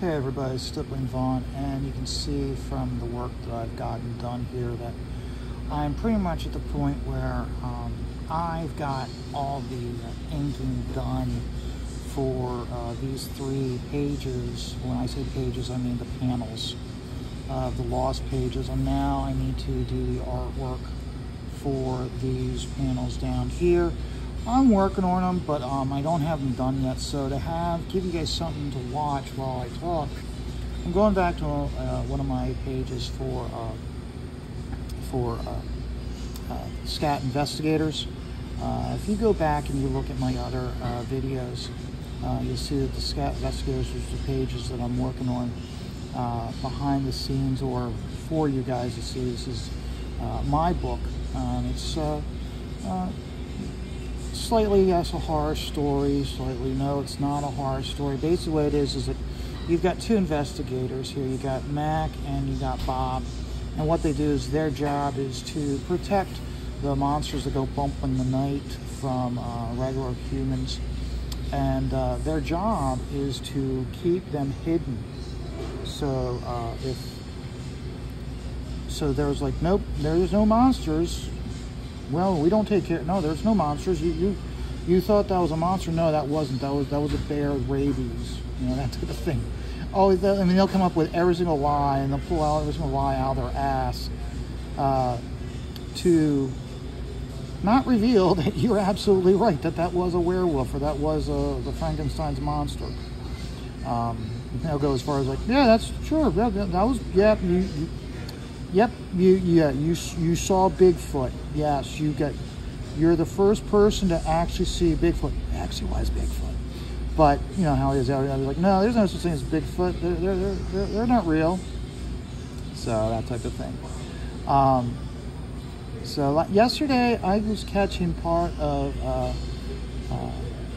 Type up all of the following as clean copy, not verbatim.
Hey everybody, Stippling Vaughn, and you can see from the work that I've gotten done here that I'm pretty much at the point where I've got all the inking done for these 3 pages. When I say pages, I mean the panels of the lost pages, and now I need to do the artwork for these panels down here. I'm working on them, but I don't have them done yet. So to give you guys something to watch while I talk, I'm going back to one of my pages for SCAT investigators. If you go back and you look at my other videos, you'll see that the SCAT investigators are the pages that I'm working on behind the scenes, or for you guys to see. This is my book. It's slightly, yes, a horror story, slightly no, it's not a horror story. Basically what it is that you've got 2 investigators here. You got Mac and you got Bob, and what they do is their job is to protect the monsters that go bump in the night from regular humans, and their job is to keep them hidden. So there's like, nope, there's no monsters. Well, we don't take care. No, there's no monsters. You thought that was a monster? No, that wasn't. That was a bear with rabies. You know, that type of thing. Oh, I mean, they'll come up with every single lie, and they'll pull out every single lie out of their ass to not reveal that you're absolutely right, that was a werewolf, or that was the Frankenstein's monster. They'll go as far as like, yeah, that's sure. That was, yeah. You saw Bigfoot. Yes, you're the first person to actually see Bigfoot. It actually was Bigfoot. But you know how it is out there. Like, no, there's no such thing as Bigfoot. They're not real. So that type of thing. So yesterday I was catching part of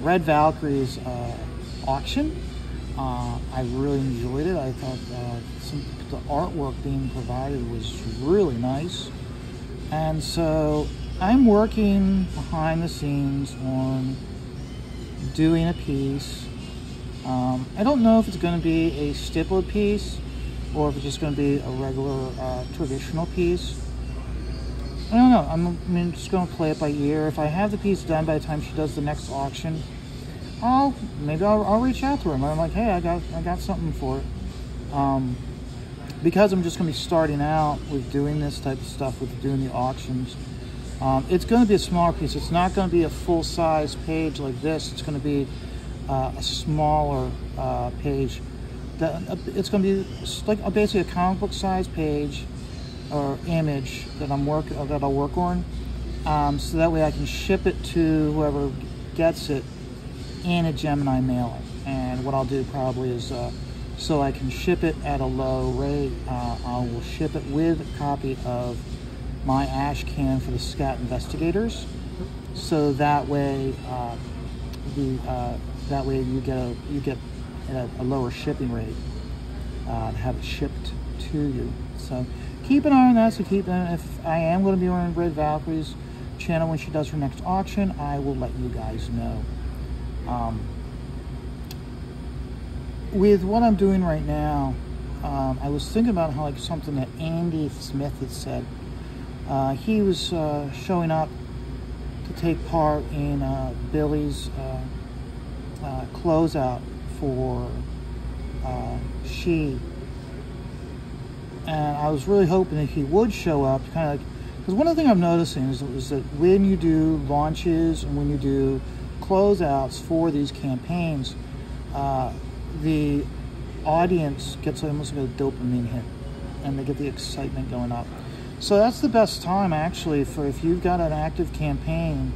Red Valkyrie's auction. I really enjoyed it. I thought the artwork being provided was really nice, and so I'm working behind the scenes on doing a piece. I don't know if it's going to be a stippled piece or if it's just going to be a regular traditional piece. I don't know. I'm just going to play it by ear. If I have the piece done by the time she does the next auction, maybe I'll reach out to her. I'm like, hey, I got something for it. Because I'm just going to be starting out with doing this type of stuff, with doing the auctions. It's going to be a smaller piece. It's not going to be a full-size page like this. It's going to be a smaller page. It's going to be like basically a comic book size page or image that I'll work on, so that way I can ship it to whoever gets it in a Gemini mailing. And what I'll do probably is, so I can ship it at a low rate, I will ship it with a copy of my ash can for the SCAT investigators, so that way you get a lower shipping rate to have it shipped to you. So keep an eye on that. So if I am going to be on Red Valkyrie's channel when she does her next auction, I will let you guys know. With what I'm doing right now, I was thinking about how, like, something that Andy Smith had said. He was showing up to take part in Billy's closeout for She, and I was really hoping that he would show up, kind of like, because one of the things I'm noticing is that when you do launches and when you do closeouts for these campaigns, the audience gets almost like a dopamine hit, and they get the excitement going up. So that's the best time, actually, for if you've got an active campaign.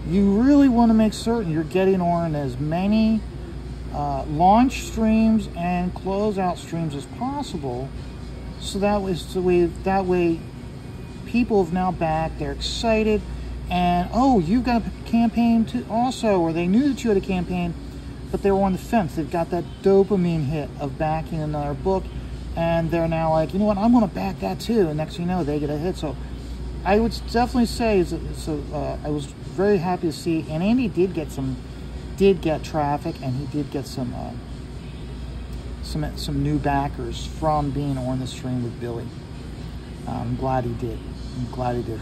You really want to make certain you're getting on as many launch streams and closeout streams as possible, so that way people have now backed, they're excited, and oh, you've got a campaign too also, or they knew that you had a campaign, but they were on the fence. They've got that dopamine hit of backing another book, and they're now like, you know what, I'm going to back that too, and next thing you know, they get a hit. So I would definitely say, I was very happy to see, and Andy did get traffic, and he did get some some new backers from being on the stream with Billy. I'm glad he did. I'm glad he did.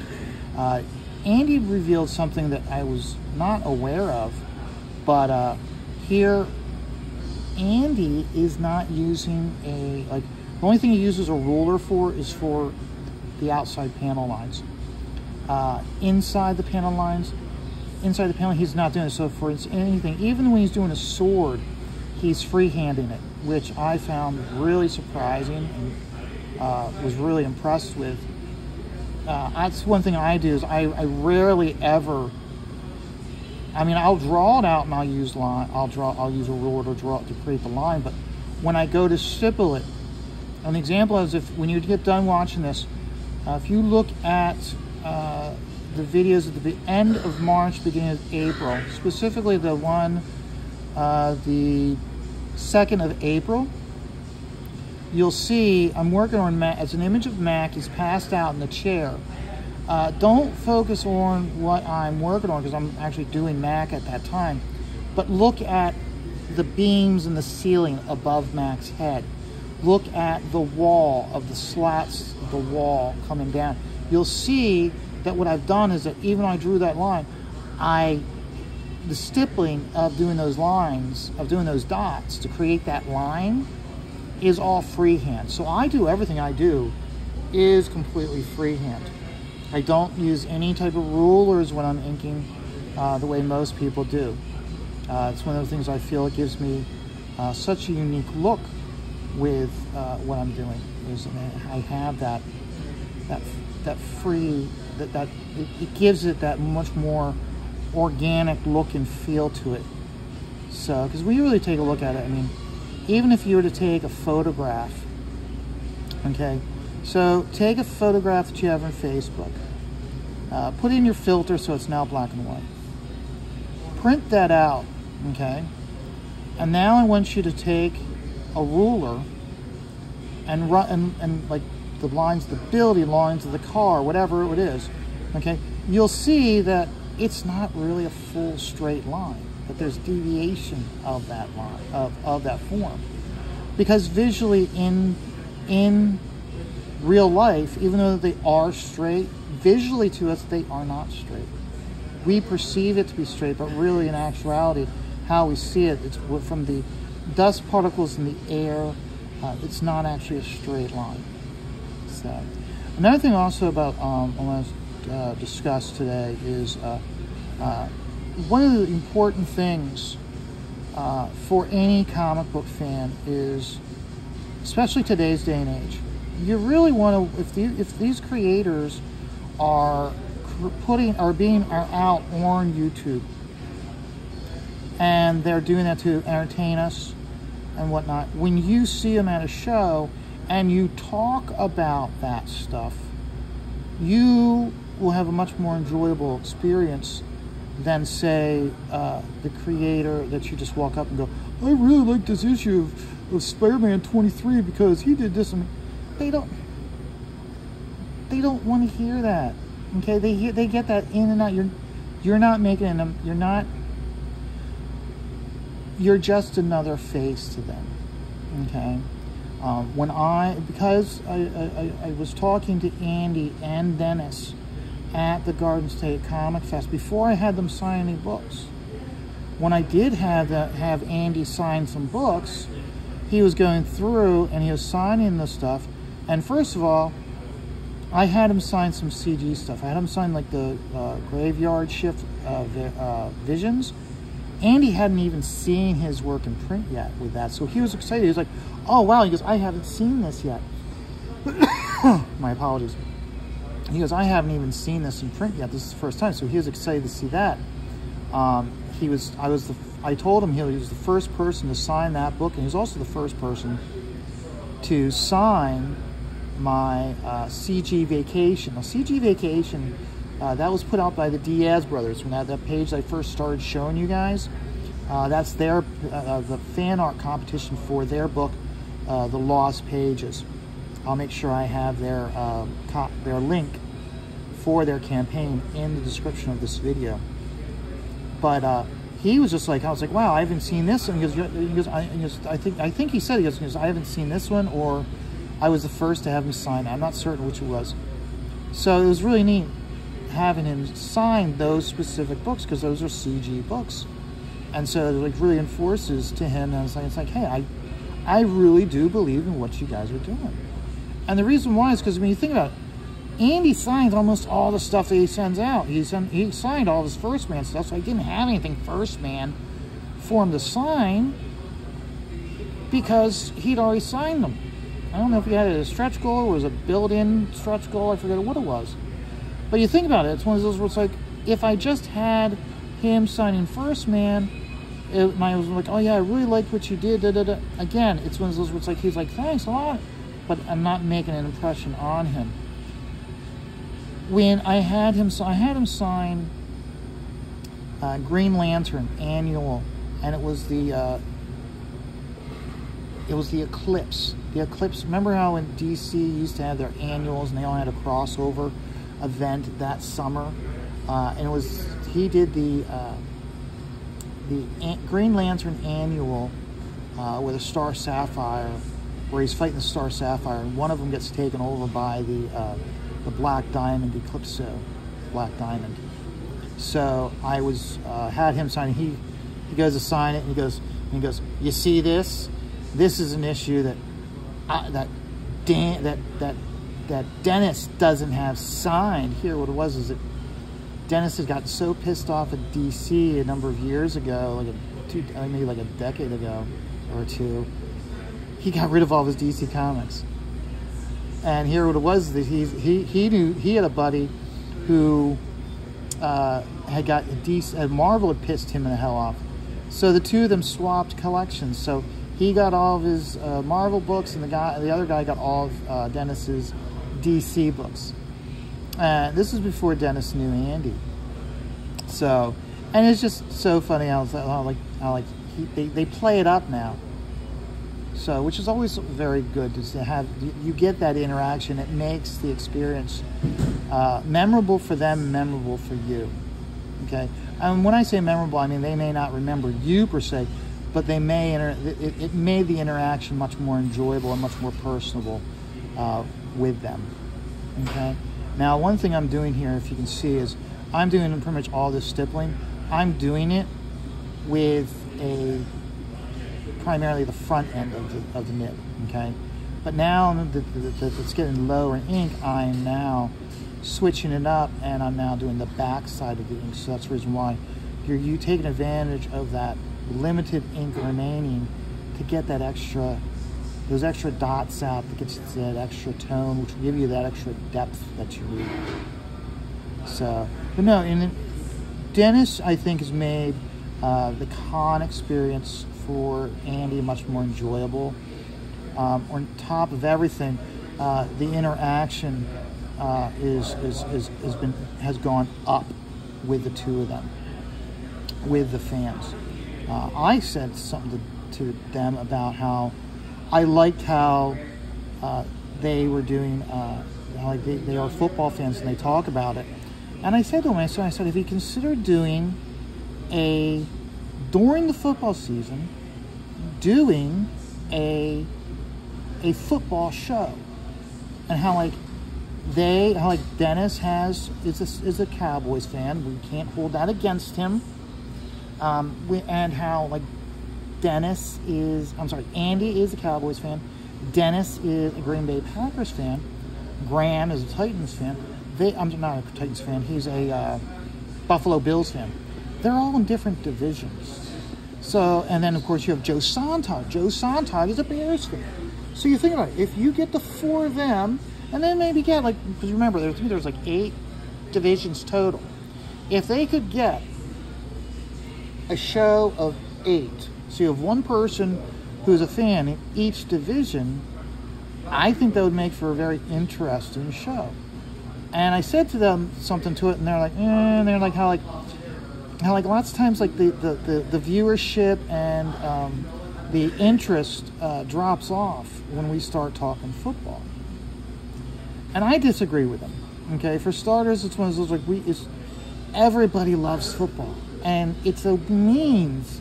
Andy revealed something that I was not aware of, but here Andy is not using the only thing he uses a ruler for is for the outside panel lines. Inside the panel he's not doing it. So for anything, even when he's doing a sword, he's freehanding it, which I found really surprising and was really impressed with. That's one thing I do is I rarely ever. I mean, I'll draw it out and I'll use line. I'll use a ruler to draw it to create the line. But when I go to stipple it, an example is when you get done watching this, if you look at the videos at the end of March, beginning of April, specifically the one, the 2nd of April, you'll see I'm working on Mac. It's an image of Mac. He's passed out in the chair. Don't focus on what I'm working on because I'm actually doing Mac at that time. But look at the beams in the ceiling above Mac's head. Look at the wall of the slats of the wall coming down. You'll see that what I've done is that even when I drew that line, the stippling of doing those lines, of doing those dots to create that line is all freehand. So everything I do is completely freehand. I don't use any type of rulers when I'm inking the way most people do. It's one of the things I feel it gives me such a unique look with what I'm doing. I have that free, it gives it that much more organic look and feel to it. So, because we really take a look at it, I mean, even if you were to take a photograph, okay, so take a photograph that you have on Facebook, put in your filter so it's now black and white, print that out, okay, and now I want you to take a ruler and run and like the lines, the building lines of the car, whatever it is, okay, you'll see that it's not really a full straight line, but there's deviation of that line, of that form. Because visually in real life, even though they are straight, visually to us, they are not straight. We perceive it to be straight, but really in actuality, how we see it, it's from the dust particles in the air, it's not actually a straight line. So, another thing also about I want to discuss today is one of the important things for any comic book fan is, especially today's day and age, you really want to, if these creators are out on YouTube and they're doing that to entertain us and whatnot, when you see them at a show and you talk about that stuff, you will have a much more enjoyable experience than, say, the creator that you just walk up and go, I really like this issue of Spider-Man 23 because he did this. And they don't want to hear that. Okay, they get that in and out. You're not making them. You're just another face to them. Okay. Because I was talking to Andy and Dennis at the Garden State Comic Fest before I had them sign any books. When I did have Andy sign some books, he was going through and he was signing the stuff. And first of all, I had him sign some CG stuff. I had him sign like the Graveyard Shift Visions. Andy hadn't even seen his work in print yet with that, so he was excited. He was like, oh wow, he goes, I haven't seen this yet. My apologies. He goes, I haven't even seen this in print yet. This is the first time, so he was excited to see that. I told him he was the first person to sign that book, and he was also the first person to sign my CG Vacation. Now, CG Vacation, that was put out by the Diaz brothers. When that page I first started showing you guys, that's their the fan art competition for their book, The Lost Pages. I'll make sure I have their link for their campaign in the description of this video. But he was just like, I was like, wow, I haven't seen this. And I think he said, he goes, I haven't seen this one, or I was the first to have him sign. I'm not certain which it was. So it was really neat having him sign those specific books, because those are CG books. And so it like really enforces to him, and it's like, hey, I really do believe in what you guys are doing. And the reason why is because when you think about it, Andy signs almost all the stuff that he sends out. He signed all his First Man stuff, so I didn't have anything First Man for him to sign because he'd already signed them. I don't know if he had a stretch goal or was a built-in stretch goal. I forget what it was. But you think about it, it's one of those where it's like, if I just had him signing First Man, and I was like, oh yeah, I really liked what you did, Again, it's one of those where it's like, he's like, thanks a lot, but I'm not making an impression on him. When I had him sign Green Lantern Annual, and it was the Eclipse. The Eclipse, remember how in DC used to have their annuals, and they all had a crossover event that summer? And he did the Green Lantern Annual with a Star Sapphire, where he's fighting the Star Sapphire, and one of them gets taken over by the Black Diamond, Eclipso Black Diamond. So I had him sign it. He goes to sign it, and he goes, you see this? This is an issue that Dennis doesn't have signed. Here, what it was is that Dennis had gotten so pissed off at DC a number of years ago, maybe like a decade ago or two, he got rid of all of his DC comics. And here what it was that he knew he had a buddy who had got Marvel had pissed him the hell off. So the two of them swapped collections. So he got all of his Marvel books, and the other guy got all of Dennis's DC books. This was before Dennis knew Andy. So, and it's just so funny how they play it up now. So, which is always very good to have. You get that interaction. It makes the experience memorable for them, memorable for you. Okay, and when I say memorable, I mean they may not remember you per se, but they may it made the interaction much more enjoyable and much more personable with them. Okay. Now, one thing I'm doing here, if you can see, is I'm doing pretty much all this stippling. I'm doing it with primarily the front end of the nib, okay? But now that it's getting lower in ink, I'm now switching it up, and I'm now doing the back side of the ink. So that's the reason why you're taking advantage of that limited ink remaining to get that those extra dots out, that gets that extra tone, which will give you that extra depth that you need. So, but no, Dennis, I think, has made the con experience for Andy much more enjoyable. On top of everything, the interaction has gone up with the two of them, with the fans. I said something to them about how I liked how they were doing, they are football fans and they talk about it. And I said to him, I said, if you consider doing during the football season, doing a football show, and how Dennis is a Cowboys fan. We can't hold that against him. And how Andy is a Cowboys fan. Dennis is a Green Bay Packers fan. Graham is a Titans fan. I'm not a Titans fan. He's a Buffalo Bills fan. They're all in different divisions. So, and then of course you have Joe Sontag. Joe Sontag is a Bears fan. So you think about it. If you get the four of them, and then maybe get because remember there's 8 divisions total. If they could get a show of 8. So you have one person who's a fan in each division, I think that would make for a very interesting show. And I said to them something to it, and they're like, and they're like, how lots of times the viewership and the interest drops off when we start talking football. And I disagree with them. Okay, for starters, it's one of those everybody loves football. And it's a means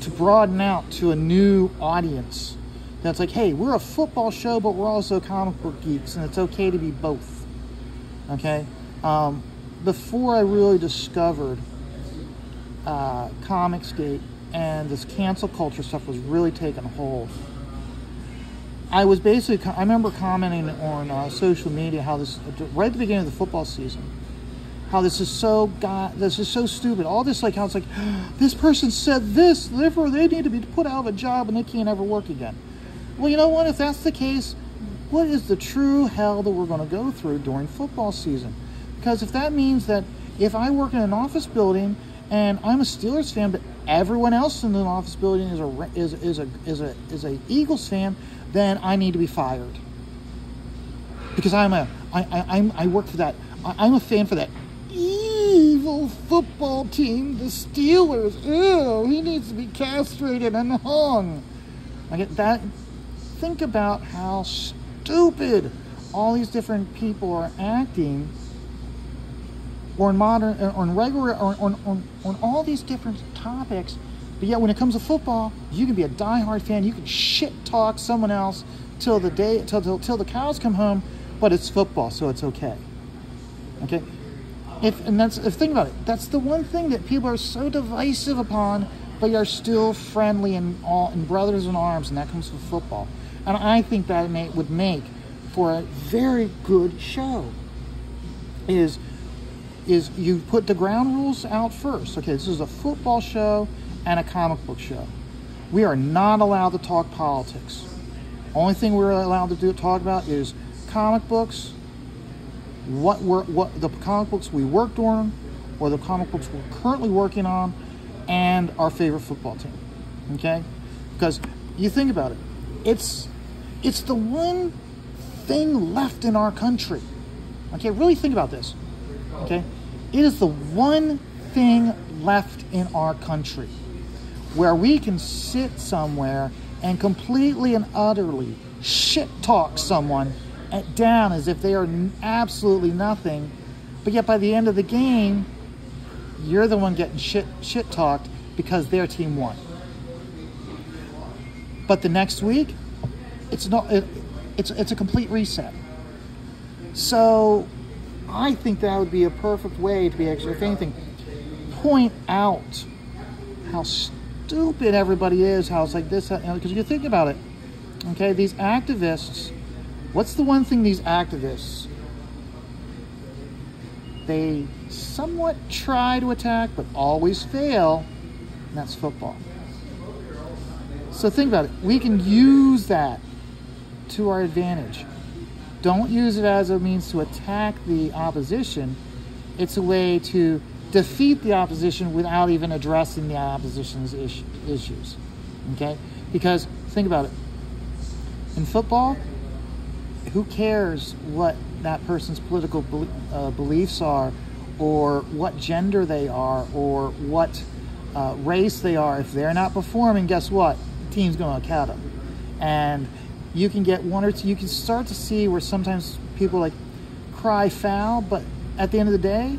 to broaden out to a new audience. That's like, hey, we're a football show, but we're also comic book geeks, and it's okay to be both. Okay? Before I really discovered Comicsgate and this cancel culture stuff was really taking hold, I remember commenting on social media how this, right at the beginning of the football season, how this is so stupid. All this, like, how it's like, this person said this, therefore they need to be put out of a job and they can't ever work again. Well, you know what? If that's the case, what is the true hell that we're going to go through during football season? Because if that means that if I work in an office building and I'm a Steelers fan, but everyone else in the office building is a Eagles fan, then I need to be fired. Because I work for that. I'm a fan for that evil football team, the Steelers. Ew, he needs to be castrated and hung. I get that. Think about how stupid all these different people are acting, or in modern, or in regular, or on all these different topics. But yet, when it comes to football, you can be a diehard fan. You can shit talk someone else till the cows come home. But it's football, so it's okay. Okay. Think about it. That's the one thing that people are so divisive upon, but are still friendly and brothers in arms, and that comes from football. And I think that would make for a very good show. Is you put the ground rules out first. Okay, this is a football show and a comic book show. We are not allowed to talk politics. Only thing we're allowed to talk about is comic books, what the comic books we worked on, or the comic books we're currently working on, and our favorite football team. Okay? Because you think about it, it's the one thing left in our country. Okay, really think about this. Okay? It is the one thing left in our country where we can sit somewhere and completely and utterly shit talk someone down as if they are absolutely nothing, but yet by the end of the game, you're the one getting shit talked because their team won. But the next week, it's a complete reset. So I think that would be a perfect way to be actually, if anything, point out how stupid everybody is, how it's like this, because you think about it, okay, these activists, what's the one thing these activists, they somewhat try to attack but always fail, and that's football. So think about it. We can use that to our advantage. Don't use it as a means to attack the opposition. It's a way to defeat the opposition without even addressing the opposition's issues. Okay? Because think about it. In football, who cares what that person's political beliefs are, or what gender they are, or what race they are? If they're not performing, guess what? The team's going to cut them. And you can get one or two, you can start to see where sometimes people like cry foul, but at the end of the day,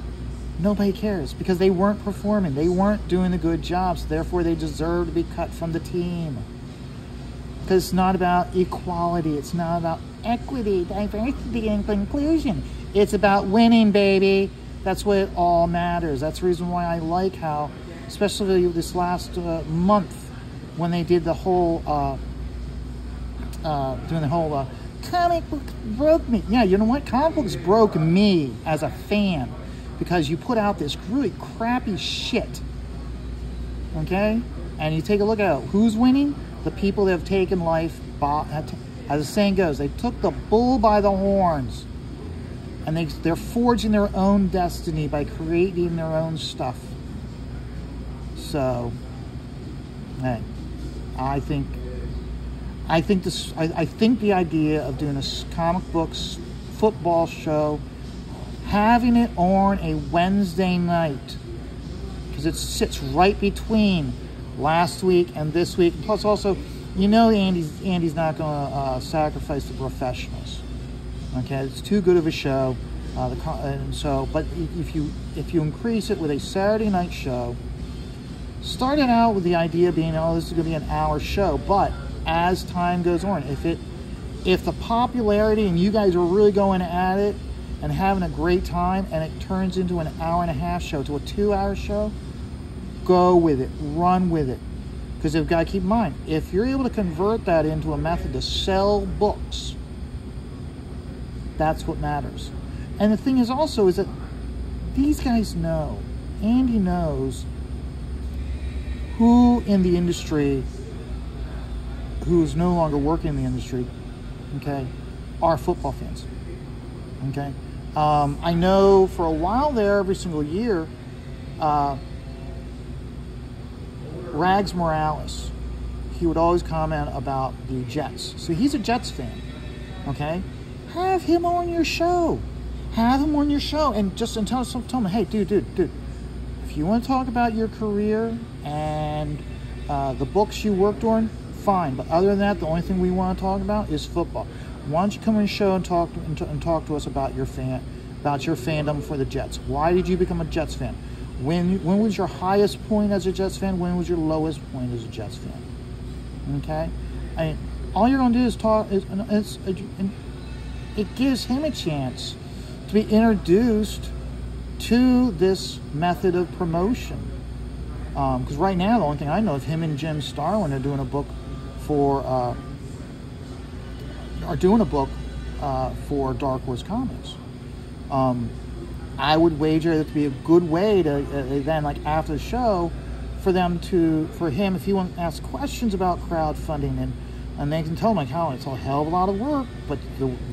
nobody cares because they weren't performing. They weren't doing a good job, so therefore they deserve to be cut from the team. Because it's not about equality. It's not about equity, diversity, and inclusion. It's about winning, baby. That's what it all matters. That's the reason why I like how, especially this last month, when they did the whole, comic book broke me. Yeah, you know what? Comic books broke me as a fan because you put out this really crappy shit. Okay? And you take a look at it. Who's winning? The people that have taken life, as the saying goes, they took the bull by the horns. And they're forging their own destiny by creating their own stuff. So, hey, I think the idea of doing a comic books football show, having it on a Wednesday night, because it sits right between last week and this week. Plus, also, you know, Andy's not going to sacrifice the professionals. Okay, it's too good of a show. And so, but if you increase it with a Saturday night show, starting out with the idea being, oh, this is going to be an hour show, but as time goes on, if the popularity and you guys are really going at it and having a great time, and it turns into an hour and a half show to a 2-hour show, go with it, run with it. Because you've got to keep in mind, if you're able to convert that into a method to sell books, that's what matters. And the thing is also is that these guys know, Andy knows who in the industry, who's no longer working in the industry, okay, are football fans, okay? I know for a while there, every single year, Rags Morales, he would always comment about the Jets. So he's a Jets fan, okay? Have him on your show. Have him on your show and just tell him, hey, dude, if you want to talk about your career and the books you worked on, fine. But other than that, the only thing we want to talk about is football. Why don't you come on the show and talk to us about your fandom for the Jets? Why did you become a Jets fan? When was your highest point as a Jets fan? When was your lowest point as a Jets fan? Okay, I mean, all you're going to do is talk. It gives him a chance to be introduced to this method of promotion. Because right now, the only thing I know is him and Jim Starlin are doing a book for Dark Horse Comics. I would wager that to be a good way to then, like after the show, for him, if he wants to ask questions about crowdfunding, and they can tell him like how it's a hell of a lot of work, but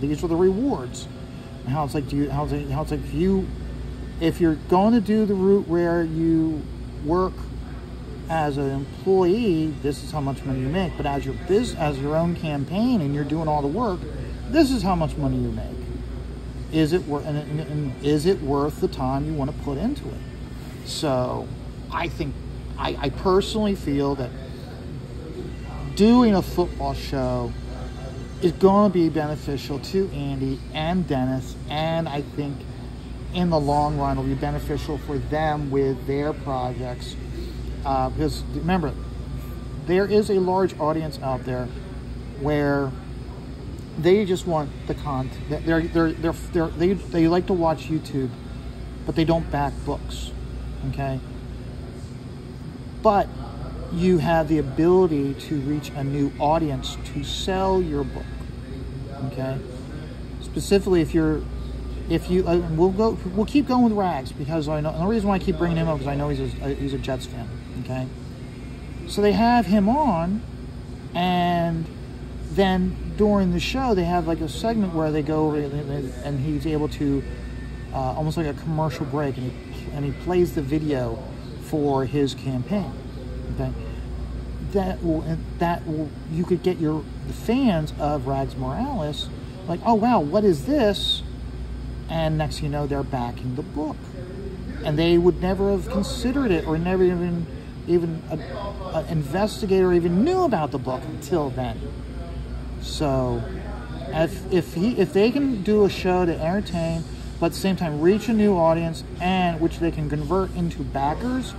these are the rewards, and how it's like if you're going to do the route where you work as an employee, this is how much money you make, but as your own campaign and you're doing all the work, this is how much money you make. Is it worth is it worth the time you want to put into it? So I think I personally feel that doing a football show is going to be beneficial to Andy and Dennis, and I think in the long run will be beneficial for them with their projects, because remember, there is a large audience out there where they just want the content. They like to watch YouTube, but they don't back books. Okay, but you have the ability to reach a new audience to sell your book. Okay, specifically we'll keep going with Rags, because I know, and the reason why I keep bringing him up is I know he's a Jets fan. Okay, so they have him on, and then during the show they have like a segment where they go over and he's able to almost like a commercial break, and he plays the video for his campaign. Okay, that will you could get the fans of Rags Morales like, oh wow, what is this? And next thing you know, they're backing the book, and they would never have considered it or never even investigated or even knew about the book until then. So if they can do a show to entertain, but at the same time reach a new audience, and which they can convert into backers,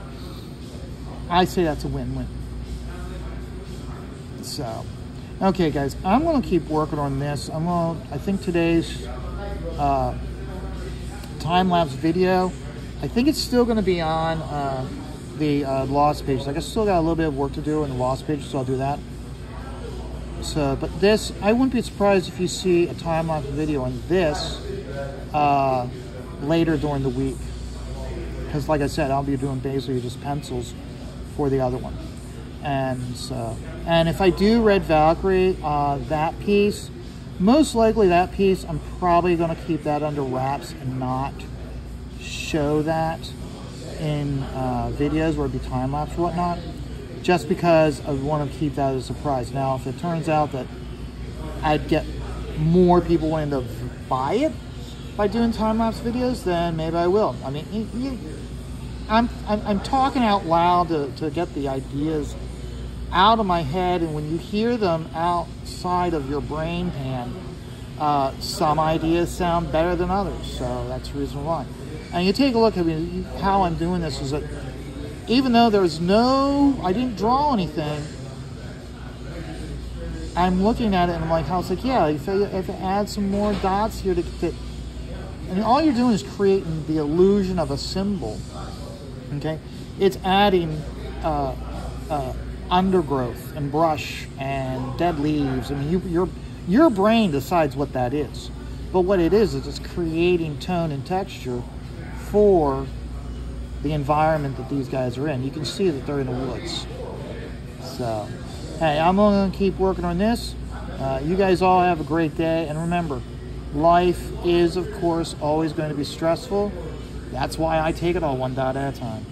I say that's a win-win. So, okay guys, I'm going to keep working on this. I think today's time-lapse video, I think it's still going to be on the Lost page. Like, I still got a little bit of work to do in the Lost page, so I'll do that. So, but this, I wouldn't be surprised if you see a time-lapse video on this later during the week. Because like I said, I'll be doing basically just pencils for the other one. And so, and if I do Red Valkyrie, that piece, most likely that piece, I'm probably going to keep that under wraps and not show that in videos where it'd be time-lapse or whatnot, just because I want to keep that as a surprise. Now, if it turns out that I'd get more people wanting to buy it by doing time-lapse videos, then maybe I will. I mean, I'm talking out loud to get the ideas out of my head, and when you hear them outside of your brain pan, Some ideas sound better than others, so that's the reason why. And you take a look at how I'm doing this is that even though I didn't draw anything, I'm looking at it and I'm like, if I add some more dots here to fit, and all you're doing is creating the illusion of a symbol. Okay, it's adding undergrowth and brush and dead leaves. I mean, your brain decides what that is, but what it is it's creating tone and texture for the environment that these guys are in. You can see that they're in the woods. So, hey, I'm going to keep working on this. You guys all have a great day, and remember, life is, of course, always going to be stressful. That's why I take it all one dot at a time.